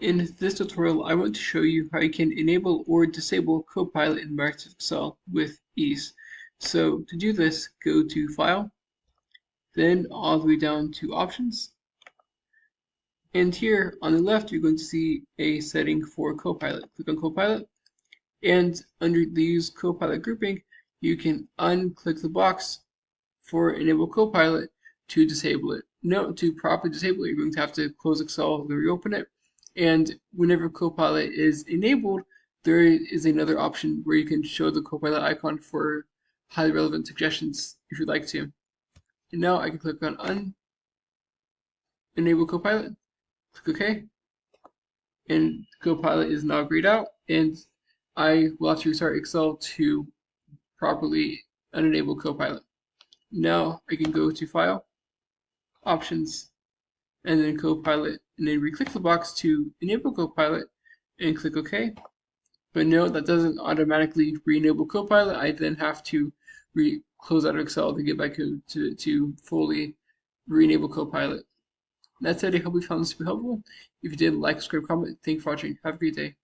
In this tutorial, I want to show you how you can enable or disable Copilot in Microsoft Excel with ease. So to do this, go to File, then all the way down to Options. And here on the left, you're going to see a setting for Copilot. Click on Copilot, and under the Use Copilot grouping, you can unclick the box for Enable Copilot to disable it. Note, to properly disable it, you're going to have to close Excel and reopen it. And whenever Copilot is enabled, there is another option where you can show the Copilot icon for highly relevant suggestions if you'd like to. And now I can click on Enable Copilot, click OK, and Copilot is now grayed out, and I will have to restart Excel to properly unenable Copilot. Now I can go to File, Options, and then Copilot, and then re-click the box to enable Copilot and click OK. But note that doesn't automatically re-enable Copilot. I then have to close out of Excel to get back to fully re-enable Copilot. That said, I hope you found this super helpful. If you did, like, subscribe, comment. Thank you for watching. Have a great day.